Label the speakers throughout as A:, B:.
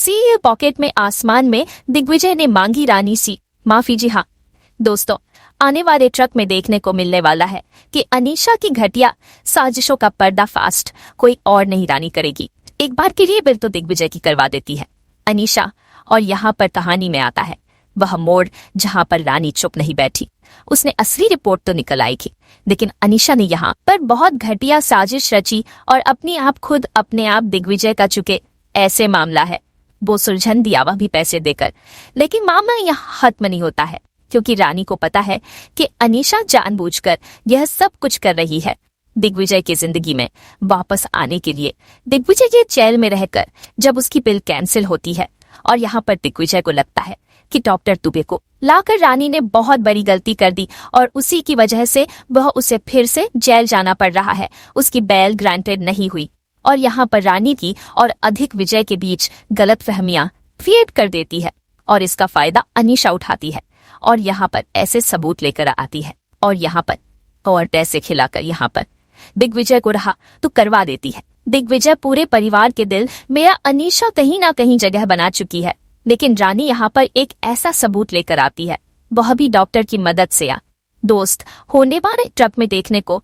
A: उसी पॉकेट में आसमान में दिग्विजय ने मांगी रानी सी माफी। जी हाँ दोस्तों, आने वाले ट्रक में देखने को मिलने वाला है कि अनीशा की घटिया साजिशों का पर्दाफाश कोई और नहीं रानी करेगी। एक बार के लिए बिल तो दिग्विजय की करवा देती है अनीशा। और यहाँ पर कहानी में आता है वह मोड़ जहाँ पर रानी चुप नहीं बैठी। उसने असली रिपोर्ट तो निकल आई थी, लेकिन अनीशा ने यहाँ पर बहुत घटिया साजिश रची और अपने आप दिग्विजय का चुके। ऐसे मामला है वो सुलझन दिया, वह भी पैसे देकर। लेकिन मामला यहाँ खत्म नहीं होता है, क्योंकि रानी को पता है कि अनीशा जानबूझकर यह सब कुछ कर रही है दिग्विजय की जिंदगी में वापस आने के लिए। दिग्विजय ये जेल में रहकर जब उसकी बिल कैंसिल होती है और यहाँ पर दिग्विजय को लगता है कि डॉक्टर दुबे को लाकर रानी ने बहुत बड़ी गलती कर दी और उसी की वजह से वह उसे फिर से जेल जाना पड़ रहा है। उसकी बेल ग्रांटेड नहीं हुई और यहाँ पर रानी की और अधिक विजय के बीच गलतफहमियां क्रिएट कर देती है और इसका फायदा अनीशा उठाती है और यहाँ पर ऐसे सबूत लेकर आती है और यहाँ पर और पैसे खिलाकर यहाँ पर दिग्विजय को रहा तो करवा देती है। दिग्विजय पूरे परिवार के दिल मेरा अनीशा कहीं ना कहीं जगह बना चुकी है, लेकिन रानी यहाँ पर एक ऐसा सबूत लेकर आती है, वह भी डॉक्टर की मदद से। दोस्त, होने वाले ट्रक में देखने को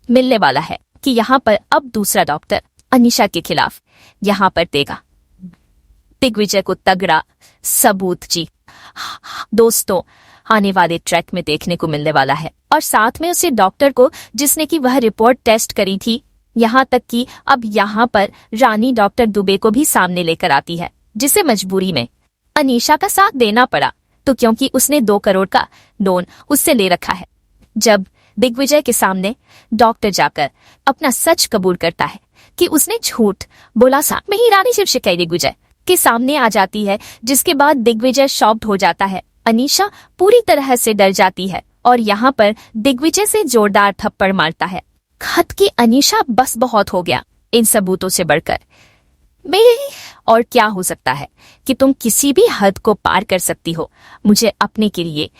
A: मिलने वाला है कि यहाँ पर अब दूसरा डॉक्टर अनीशा के खिलाफ यहाँ पर देगा दिग्विजय को तगड़ा सबूत। जी दोस्तों, आने वाले ट्रैक में देखने को मिलने वाला है और साथ में उसे डॉक्टर को जिसने की वह रिपोर्ट टेस्ट करी थी। यहाँ तक कि अब यहाँ पर रानी डॉक्टर दुबे को भी सामने लेकर आती है, जिसे मजबूरी में अनीशा का साथ देना पड़ा, तो क्योंकि उसने 2 करोड़ का लोन उससे ले रखा है। जब दिग्विजय के सामने डॉक्टर जाकर अपना सच कबूल करता है कि उसने झूठ बोला, साथ में ही रानी सिर्फ शिकायत दिग्विजय के सामने आ जाती है, जिसके बाद दिग्विजय शॉक्ड हो जाता है। अनीशा पूरी तरह से डर जाती है और यहाँ पर दिग्विजय से जोरदार थप्पड़ मारता है। खत की अनीशा बस बहुत हो गया, इन सबूतों से बढ़कर मेरे और क्या हो सकता है कि तुम किसी भी हद को पार कर सकती हो। मुझे अपने के लिए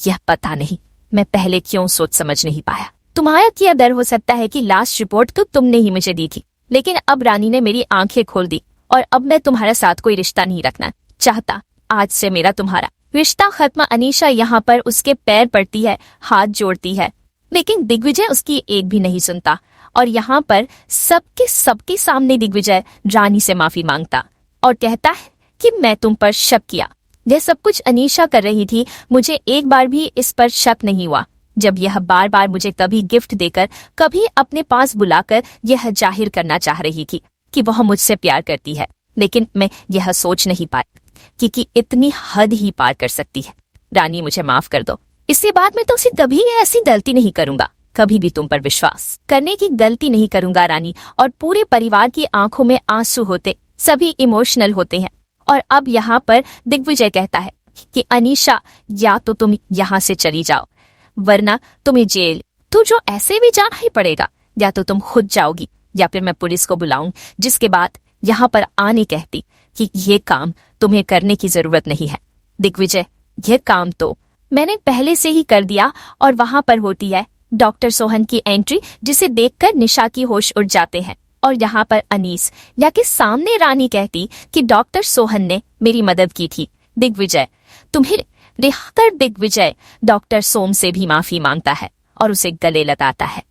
A: यह पता नहीं, मैं पहले क्यों सोच समझ नहीं पाया। तुम्हारा क्या डर हो सकता है कि लास्ट रिपोर्ट तो तुमने ही मुझे दी थी, लेकिन अब रानी ने मेरी आंखें खोल दी और अब मैं तुम्हारे साथ कोई रिश्ता नहीं रखना चाहता। आज से मेरा तुम्हारा रिश्ता खत्म। अनीशा यहाँ पर उसके पैर पड़ती है, हाथ जोड़ती है, लेकिन दिग्विजय उसकी एक भी नहीं सुनता और यहाँ पर सबके सामने दिग्विजय रानी से माफी मांगता और कहता है कि मैं तुम पर शक किया। यह सब कुछ अनीशा कर रही थी, मुझे एक बार भी इस पर शक नहीं हुआ। जब यह बार बार मुझे कभी गिफ्ट देकर कभी अपने पास बुलाकर यह जाहिर करना चाह रही थी कि वह मुझसे प्यार करती है, लेकिन मैं यह सोच नहीं पाई कि इतनी हद ही पार कर सकती है। रानी मुझे माफ कर दो, इसके बाद मैं तुमसे कभी ऐसी गलती नहीं करूंगा, कभी भी तुम पर विश्वास करने की गलती नहीं करूंगा रानी। और पूरे परिवार की आंखों में आंसू होते, सभी इमोशनल होते हैं और अब यहाँ पर दिग्विजय कहता है कि अनीशा, या तो तुम यहाँ से चली जाओ वरना तुम्हें जेल तो जो ऐसे भी जाना ही पड़ेगा, या तो तुम खुद जाओगी या फिर मैं पुलिस को बुलाऊं। जिसके बाद यहाँ पर आने कहती कि ये काम तुम्हें करने की जरूरत नहीं है दिग्विजय, यह काम तो मैंने पहले से ही कर दिया। और वहां पर होती है डॉक्टर सोहन की एंट्री, जिसे देखकर निशा की होश उड़ जाते हैं और यहाँ पर अनीस या के सामने रानी कहती कि डॉक्टर सोहन ने मेरी मदद की थी दिग्विजय, तुम्हें रिहा कर। दिग्विजय डॉक्टर सोम से भी माफी मांगता है और उसे गले लगाता है।